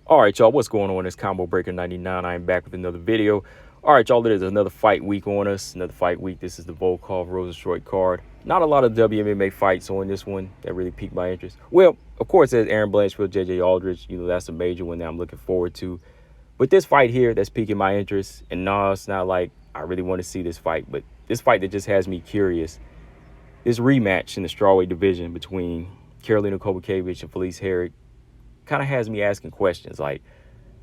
All right, y'all, what's going on? It's Combo Breaker 99. I am back with another video. All right, y'all, there's another fight week on us. Another fight week. This is the Volkov Rosenstruik card. Not a lot of WMMA fights on this one that really piqued my interest. Well, of course, there's Aaron Blanchfield, JJ Aldrich. That's a major one that I'm looking forward to. But this fight here that's piquing my interest, and no, it's not like I really want to see this fight, but this fight that just has me curious. This rematch in the strawweight division between Karolina Kowalkiewicz and Felice Herrig kind of has me asking questions like,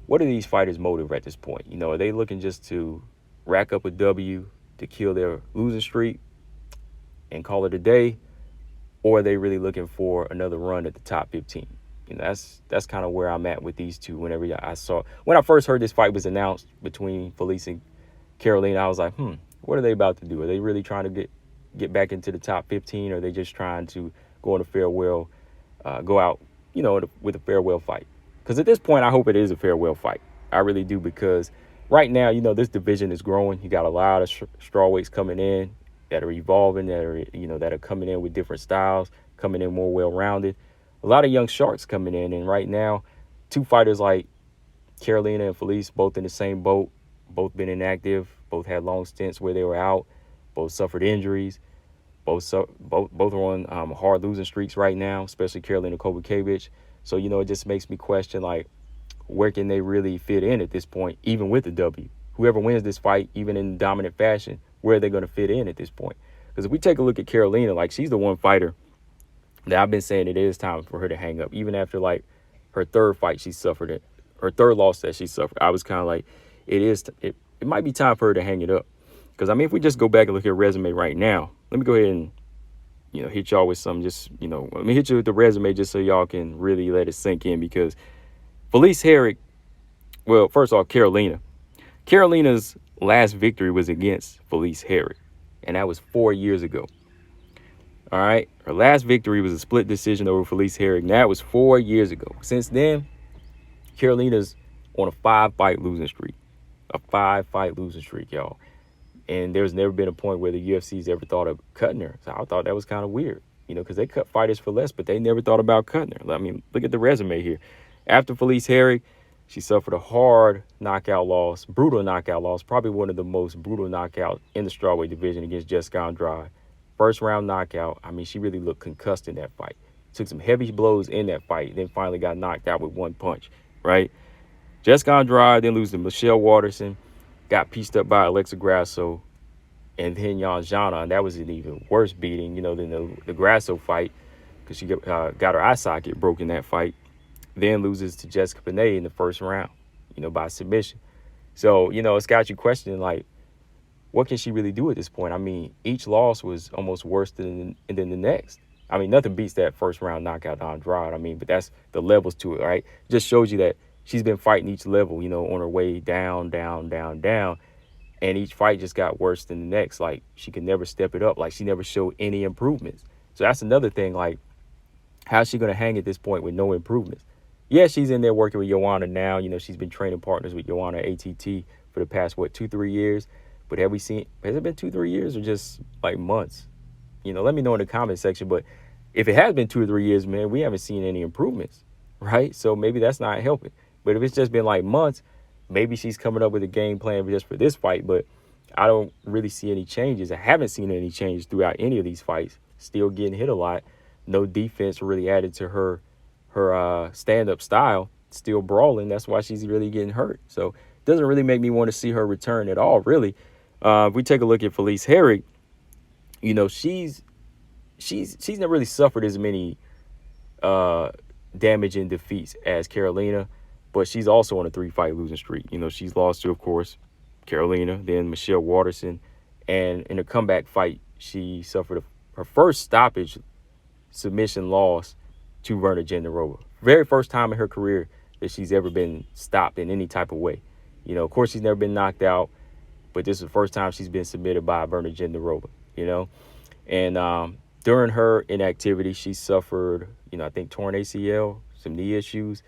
what are these fighters' motive at this point? Are they looking just to rack up a W to kill their losing streak and call it a day? Or are they really looking for another run at the top 15? That's kind of where I'm at with these two. When I first heard this fight was announced between Felice and Karolina, I was like, what are they about to do? Are they really trying to get back into the top 15? Or are they just trying to go on a farewell, go out, with a farewell fight? Because at this point, I hope it is a farewell fight. I really do, because right now, this division is growing. You got a lot of strawweights coming in that are evolving, that are coming in with different styles, coming in more well-rounded. A lot of young sharks coming in, and right now, two fighters like Karolina and Felice, both in the same boat, both been inactive, both had long stints where they were out, both suffered injuries, both are on hard losing streaks right now, especially Karolina Kowalkiewicz. So, it just makes me question, like, where can they really fit in at this point, even with the W? Whoever wins this fight, even in dominant fashion, where are they going to fit in at this point? Because if we take a look at Karolina, like, she's the one fighter that I've been saying it is time for her to hang up. Even after, like, her third fight she suffered, her third loss that she suffered, I was kind of like, it might be time for her to hang it up. Because, if we just go back and look at her resume right now, let me go ahead and, hit y'all with some, let me hit you with the resume just so y'all can really let it sink in. Because Felice Herrig, well, first off, Karolina's last victory was against Felice Herrig, and that was 4 years ago. All right, her last victory was a split decision over Felice Herrig, and that was 4 years ago. Since then, Karolina's on a 5-fight losing streak. A 5-fight losing streak, y'all. And there's never been a point where the UFC's ever thought of cutting her. So I thought that was kind of weird, because they cut fighters for less, but they never thought about cutting her. Look at the resume here. After Felice Herrig, she suffered a hard knockout loss, brutal knockout loss, probably one of the most brutal knockouts in the strawweight division against Jessica Andrade. First round knockout. She really looked concussed in that fight. Took some heavy blows in that fight, then finally got knocked out with one punch, right? Jessica Andrade then lose to Michelle Waterson, got pieced up by Alexa Grasso, and then Jana, and that was an even worse beating, than the Grasso fight, because she got her eye socket broke in that fight. Then loses to Jessica Penne in the first round, by submission. So, it's got you questioning, like, what can she really do at this point? Each loss was almost worse than the next. Nothing beats that first round knockout to Andrade. But that's the levels to it, right? Just shows you that she's been fighting each level, on her way down, down, down, down. And each fight just got worse than the next. Like, she could never step it up. Like, she never showed any improvements. So that's another thing. Like, how's she going to hang at this point with no improvements? Yeah, she's in there working with Joanna now. She's been training partners with Joanna ATT for the past, 2-3 years. But has it been 2-3 years or just, like, months? Let me know in the comment section. But if it has been 2 or 3 years, man, we haven't seen any improvements, right? So maybe that's not helping. But if it's just been, like, months, maybe she's coming up with a game plan just for this fight. But I don't really see any changes. I haven't seen any changes throughout any of these fights. Still getting hit a lot. No defense really added to her stand-up style. Still brawling. That's why she's really getting hurt. So it doesn't really make me want to see her return at all, really. If we take a look at Felice Herrig, she's never really suffered as many damaging defeats as Karolina, but she's also on a 3-fight losing streak. She's lost to, of course, Karolina, then Michelle Waterson, and in a comeback fight, she suffered her first stoppage submission loss to Virna Jandiroba. Very first time in her career that she's ever been stopped in any type of way. Of course, she's never been knocked out, but this is the first time she's been submitted by Virna Jandiroba, And during her inactivity, she suffered, I think torn ACL, some knee issues.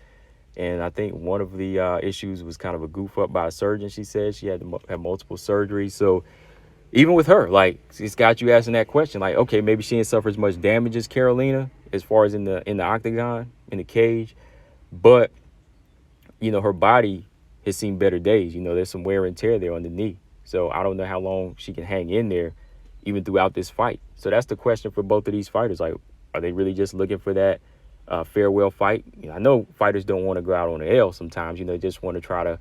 And I think one of the issues was kind of a goof up by a surgeon. She said she had to have multiple surgeries. So even with her, like, it's got you asking that question, like, okay, maybe she didn't suffer as much damage as Karolina as far as in the octagon, in the cage. But her body has seen better days. There's some wear and tear there on the knee. So I don't know how long she can hang in there even throughout this fight. So that's the question for both of these fighters. Like, are they really just looking for that farewell fight? I know fighters don't want to go out on an L sometimes. They just want to try to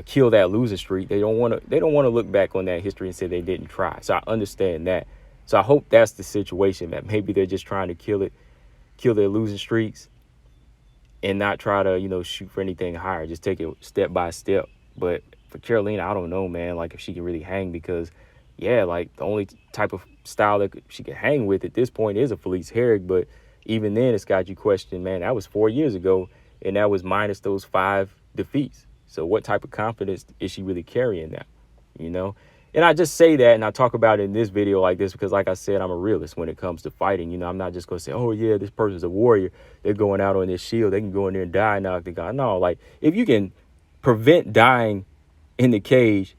kill that losing streak. They don't want to look back on that history and say they didn't try. So I understand that. So I hope that's the situation, that maybe they're just trying to kill their losing streaks and not try to, shoot for anything higher. Just take it step by step. But for Karolina, I don't know, man, like if she can really hang, because, yeah, like the only type of style that she can hang with at this point is a Felice Herrig. But even then, it's got you questioning, man, that was 4 years ago, and that was minus those 5 defeats. So what type of confidence is she really carrying now, And I just say that, and I talk about it in this video like this because, like I said, I'm a realist when it comes to fighting. I'm not just going to say, oh, yeah, this person's a warrior. They're going out on this shield. They can go in there and die and knock the guy. No, like, if you can prevent dying in the cage,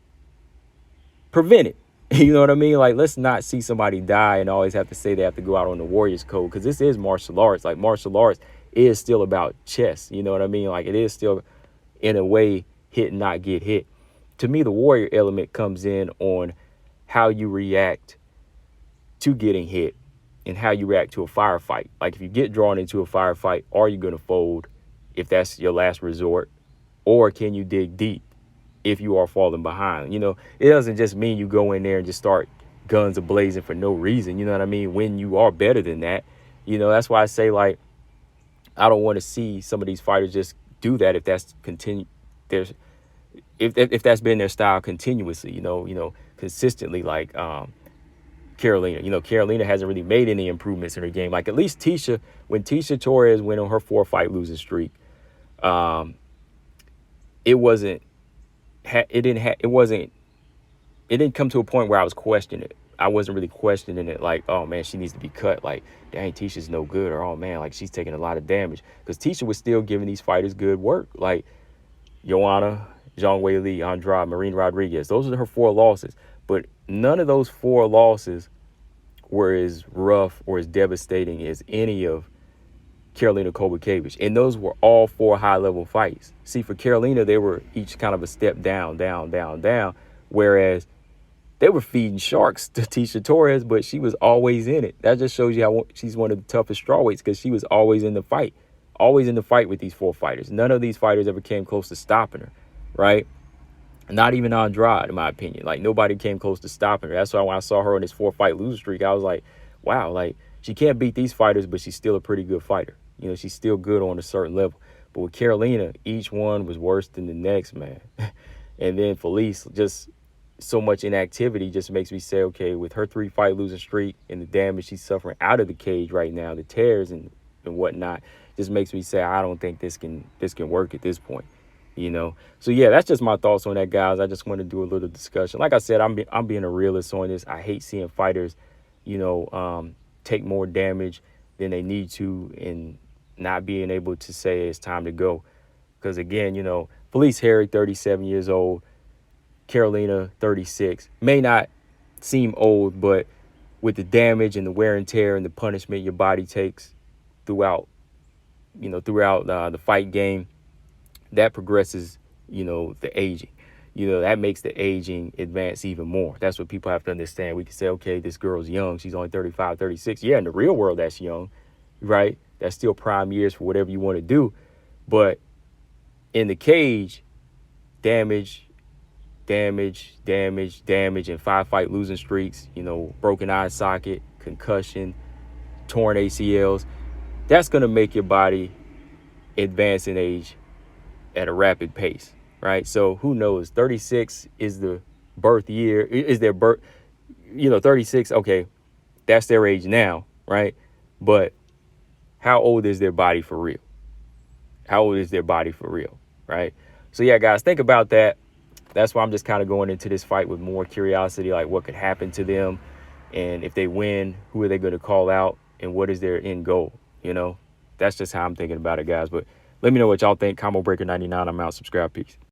prevent it. You know what I mean? Like, let's not see somebody die and always have to say they have to go out on the warrior's code, because this is martial arts. Like, martial arts is still about chess. You know what I mean? Like, it is still, in a way, hit and not get hit. To me, the warrior element comes in on how you react to getting hit and how you react to a firefight. Like, if you get drawn into a firefight, are you going to fold if that's your last resort? Or can you dig deep if you are falling behind? It doesn't just mean you go in there and just start guns a-blazing for no reason. You know what I mean? When you are better than that, that's why I say, like, I don't want to see some of these fighters just do that if that's if that's been their style continuously, consistently, like Karolina. Karolina hasn't really made any improvements in her game. Like, at least when Tecia Torres went on her 4-fight losing streak, it didn't come to a point where I was questioning it. I wasn't really questioning it like, oh man, she needs to be cut. Like, dang, Ticia's no good, or oh man, like she's taking a lot of damage. Because Tecia was still giving these fighters good work. Like Joanna, Zhang Weili, Andrade, Marine Rodriguez. Those are her 4 losses. But none of those 4 losses were as rough or as devastating as any of Karolina Kowalkiewicz. And those were all 4 high-level fights. See, for Karolina, they were each kind of a step down, whereas they were feeding sharks to Tecia Torres, but she was always in it. That just shows you how she's one of the toughest strawweights, because she was always in the fight. Always in the fight with these 4 fighters. None of these fighters ever came close to stopping her, right? Not even Andrade, in my opinion. Like, nobody came close to stopping her. That's why when I saw her on this 4-fight losing streak, I was like, wow, like, she can't beat these fighters, but she's still a pretty good fighter. She's still good on a certain level. But with Karolina, each one was worse than the next, man. And then Felice, just so much inactivity just makes me say, okay, with her 3-fight losing streak and the damage she's suffering out of the cage right now, the tears and whatnot, just makes me say I don't think this can work at this point. So yeah, that's just my thoughts on that, guys. I just want to do a little discussion. Like I said, I'm being a realist on this. I hate seeing fighters take more damage than they need to and not being able to say it's time to go. Because again, Felice Herrig, 37 years old, Karolina, 36, may not seem old, but with the damage and the wear and tear and the punishment your body takes throughout the fight game, that progresses, the aging. That makes the aging advance even more. That's what people have to understand. We can say, okay, this girl's young. She's only 35, 36. Yeah, in the real world, that's young, right? That's still prime years for whatever you want to do. But in the cage, damage, and 5-fight losing streaks, broken eye socket, concussion, torn ACLs, that's going to make your body advance in age at a rapid pace, right? So who knows? 36 is the birth year. Is their birth, 36, okay, that's their age now, right? But how old is their body for real? Right? So yeah, guys, think about that. That's why I'm just kind of going into this fight with more curiosity, like what could happen to them. And if they win, who are they going to call out? And what is their end goal? That's just how I'm thinking about it, guys. But let me know what y'all think. Combo Breaker 99. I'm out. Subscribe. Peace.